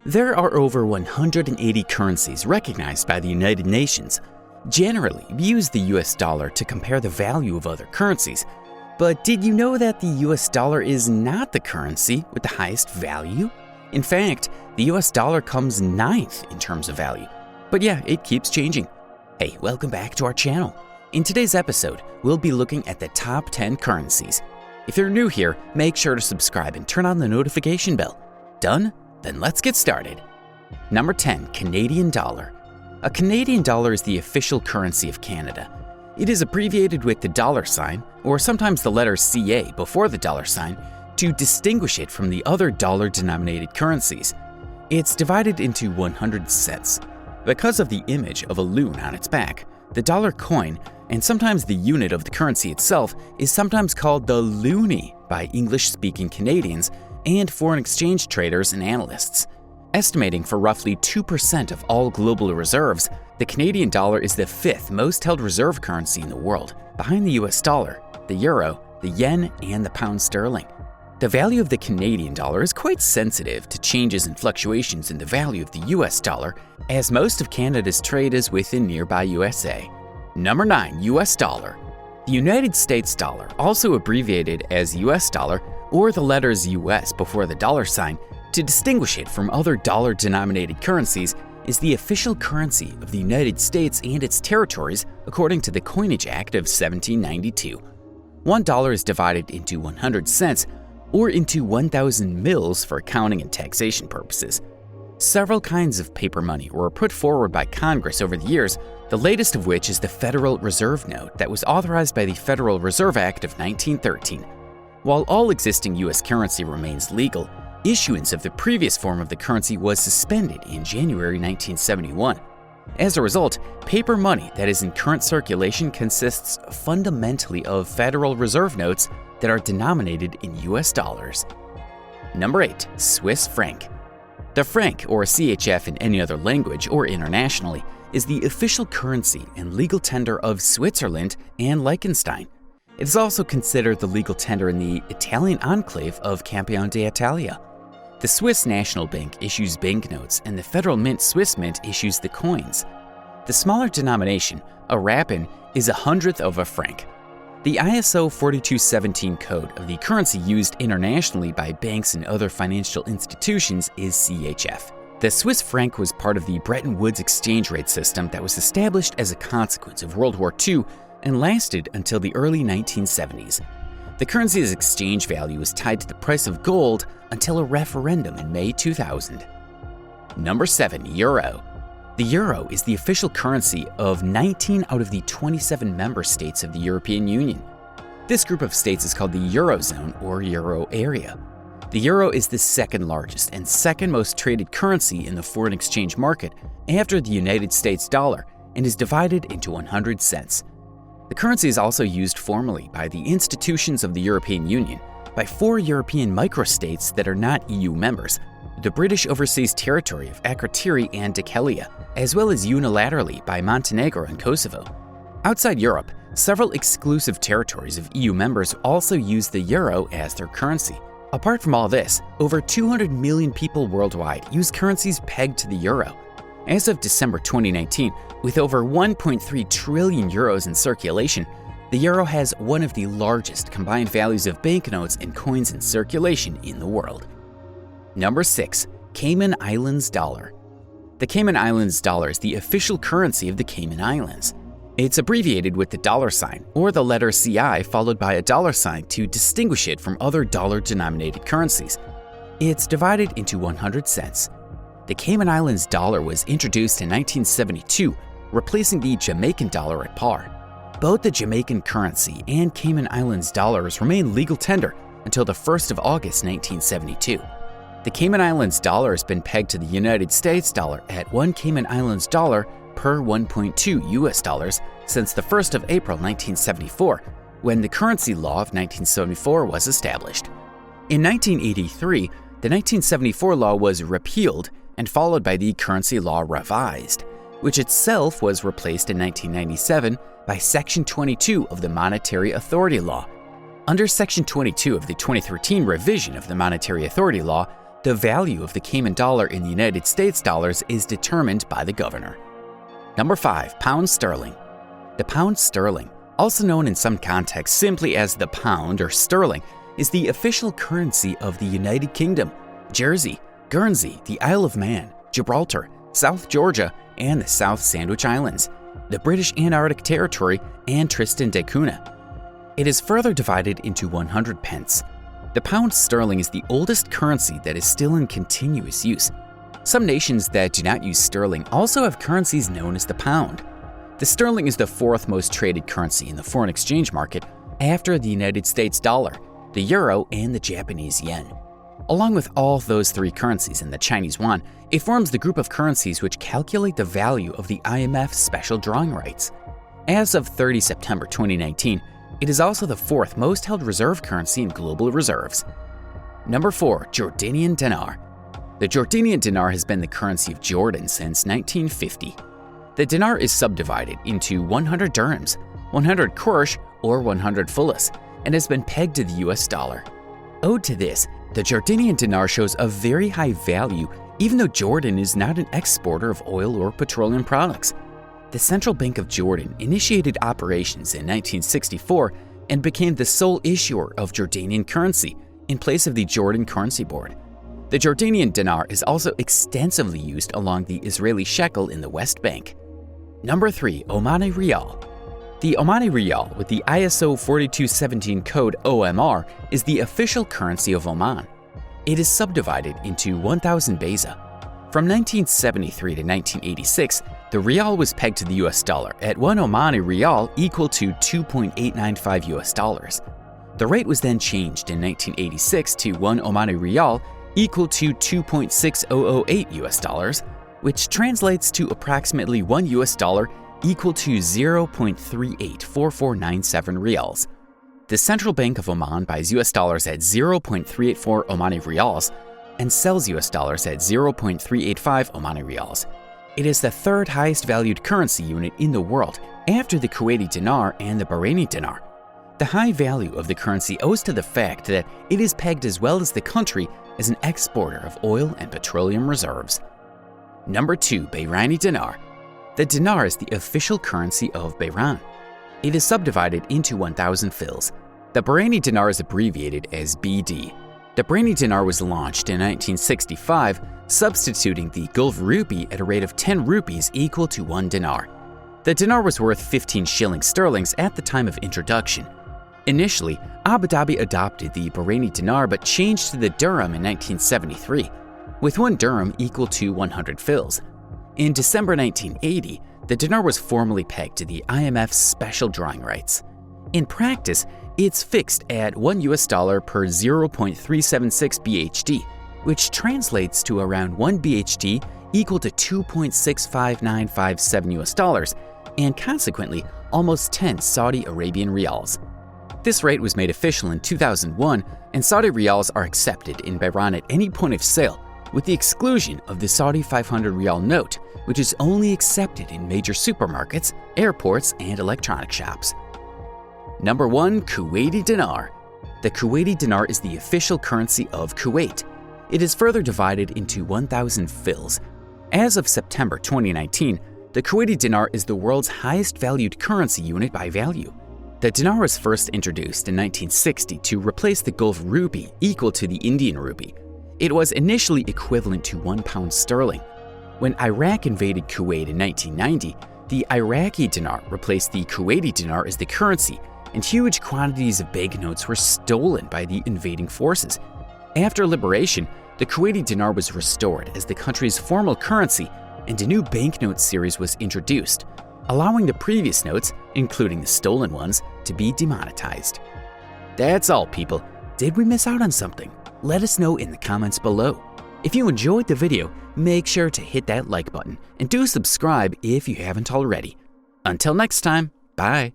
There are over 180 currencies recognized by the United Nations. Generally, we use the US dollar to compare the value of other currencies. But did you know that the US dollar is not the currency with the highest value? In fact, the US dollar comes ninth in terms of value. But yeah, it keeps changing. Hey, welcome back to our channel. In today's episode, we'll be looking at the top 10 currencies. If you're new here, make sure to subscribe and turn on the notification bell. Done? Then let's get started. Number 10, Canadian dollar. A Canadian dollar is the official currency of Canada. It is abbreviated with the dollar sign, or sometimes the letter CA before the dollar sign, to distinguish it from the other dollar-denominated currencies. It's divided into 100 cents. Because of the image of a loon on its back, the dollar coin, and sometimes the unit of the currency itself, is sometimes called the loonie by English-speaking Canadians and foreign exchange traders and analysts. Estimating for roughly 2% of all global reserves, the Canadian dollar is the fifth most held reserve currency in the world, behind the US dollar, the euro, the yen, and the pound sterling. The value of the Canadian dollar is quite sensitive to changes and fluctuations in the value of the US dollar, as most of Canada's trade is within nearby USA. Number 9, US dollar. The United States dollar, also abbreviated as US dollar or the letters US before the dollar sign, to distinguish it from other dollar-denominated currencies, is the official currency of the United States and its territories according to the Coinage Act of 1792. $1 is divided into 100 cents, or into 1,000 mils for accounting and taxation purposes. Several kinds of paper money were put forward by Congress over the years, the latest of which is the Federal Reserve Note that was authorized by the Federal Reserve Act of 1913. While all existing U.S. currency remains legal, issuance of the previous form of the currency was suspended in January 1971. As a result, paper money that is in current circulation consists fundamentally of Federal Reserve notes that are denominated in US dollars. Number 8, Swiss franc. The franc, or CHF in any other language or internationally, is the official currency and legal tender of Switzerland and Liechtenstein. It is also considered the legal tender in the Italian enclave of Campione d'Italia. The Swiss National Bank issues banknotes and the Federal Mint Swiss Mint issues the coins. The smaller denomination, a rappen, is 1/100th of a franc. The ISO 4217 code of the currency used internationally by banks and other financial institutions is CHF. The Swiss franc was part of the Bretton Woods exchange rate system that was established as a consequence of World War II and lasted until the early 1970s. The currency's exchange value was tied to the price of gold until a referendum in May 2000. Number 7, Euro. The euro is the official currency of 19 out of the 27 member states of the European Union. This group of states is called the Eurozone or Euro area. The euro is the second largest and second most traded currency in the foreign exchange market after the United States dollar and is divided into 100 cents. The currency is also used formally by the institutions of the European Union, by 4 European microstates that are not EU members, the British Overseas Territory of Akrotiri and Dhekelia, as well as unilaterally by Montenegro and Kosovo. Outside Europe, several exclusive territories of EU members also use the euro as their currency. Apart from all this, over 200 million people worldwide use currencies pegged to the euro. As of December 2019, with over 1.3 trillion euros in circulation, the euro has one of the largest combined values of banknotes and coins in circulation in the world. Number 6, Cayman Islands dollar. The Cayman Islands dollar is the official currency of the Cayman Islands. It's abbreviated with the dollar sign or the letter CI followed by a dollar sign to distinguish it from other dollar-denominated currencies. It's divided into 100 cents. The Cayman Islands dollar was introduced in 1972, replacing the Jamaican dollar at par. Both the Jamaican currency and Cayman Islands dollars remain legal tender until the 1st of August 1972. The Cayman Islands dollar has been pegged to the United States dollar at 1 Cayman Islands dollar per 1.2 US dollars since the 1st of April 1974, when the currency law of 1974 was established. In 1983, the 1974 law was repealed and followed by the currency law revised, which itself was replaced in 1997 by Section 22 of the Monetary Authority Law. Under Section 22 of the 2013 revision of the Monetary Authority Law, The value of the Cayman dollar in the United States dollars is determined by the governor. Number 5. Pound sterling. The pound sterling, also known in some contexts simply as the pound or sterling, is the official currency of the United Kingdom, Jersey, Guernsey, the Isle of Man, Gibraltar, South Georgia, and the South Sandwich Islands, the British Antarctic Territory, and Tristan da Cunha. It is further divided into 100 pence. The pound sterling is the oldest currency that is still in continuous use. Some nations that do not use sterling also have currencies known as the pound. The sterling is the fourth most traded currency in the foreign exchange market after the United States dollar, the euro, and the Japanese yen. Along with all those three currencies and the Chinese yuan, it forms the group of currencies which calculate the value of the IMF special drawing rights. As of 30 September 2019, it is also the fourth most held reserve currency in global reserves. Number 4. Jordanian dinar. The Jordanian dinar has been the currency of Jordan since 1950. The dinar is subdivided into 100 dirhams, 100 qursh, or 100 fulas, and has been pegged to the US dollar. Owed to this, the Jordanian dinar shows a very high value even though Jordan is not an exporter of oil or petroleum products. The Central Bank of Jordan initiated operations in 1964 and became the sole issuer of Jordanian currency in place of the Jordan Currency Board. The Jordanian dinar is also extensively used along the Israeli shekel in the West Bank. Number 3. Omani Riyal. The Omani Riyal, with the ISO 4217 code OMR, is the official currency of Oman. It is subdivided into 1,000 beza. From 1973 to 1986, the Riyal was pegged to the US dollar at 1 Omani Riyal equal to $2.895 US dollars. The rate was then changed in 1986 to 1 Omani Riyal equal to $2.6008 US dollars, which translates to approximately 1 US dollar equal to 0.384497 riyals. The Central Bank of Oman buys US dollars at 0.384 Omani Riyals and sells US dollars at 0.385 Omani Riyals. It is the third highest valued currency unit in the world after the Kuwaiti dinar and the Bahraini dinar. The high value of the currency owes to the fact that it is pegged as well as the country as an exporter of oil and petroleum reserves. Number 2. Bahraini dinar. The dinar is the official currency of Bahrain. It is subdivided into 1,000 fils. The Bahraini dinar is abbreviated as BD. The Bahraini dinar was launched in 1965, substituting the Gulf rupee at a rate of 10 rupees equal to 1 dinar. The dinar was worth 15 shillings sterlings at the time of introduction. Initially, Abu Dhabi adopted the Bahraini dinar but changed to the dirham in 1973, with 1 dirham equal to 100 fils. In December 1980, the dinar was formally pegged to the IMF's special drawing rights. In practice, it's fixed at 1 US dollar per 0.376 BHD, which translates to around 1 BHD equal to 2.65957 US dollars, and consequently almost 10 Saudi Arabian riyals. This rate was made official in 2001, and Saudi riyals are accepted in Bahrain at any point of sale, with the exclusion of the Saudi 500 riyal note, which is only accepted in major supermarkets, airports, and electronic shops. Number 1. Kuwaiti dinar. The Kuwaiti dinar is the official currency of Kuwait. It is further divided into 1,000 fils. As of September 2019, the Kuwaiti dinar is the world's highest valued currency unit by value. The dinar was first introduced in 1960 to replace the Gulf rupee equal to the Indian rupee. It was initially equivalent to 1 pound sterling. When Iraq invaded Kuwait in 1990, the Iraqi dinar replaced the Kuwaiti dinar as the currency, and huge quantities of banknotes were stolen by the invading forces. After liberation, the Kuwaiti dinar was restored as the country's formal currency, and a new banknote series was introduced, allowing the previous notes, including the stolen ones, to be demonetized. That's all, people. Did we miss out on something? Let us know in the comments below. If you enjoyed the video, make sure to hit that like button and do subscribe if you haven't already. Until next time, bye.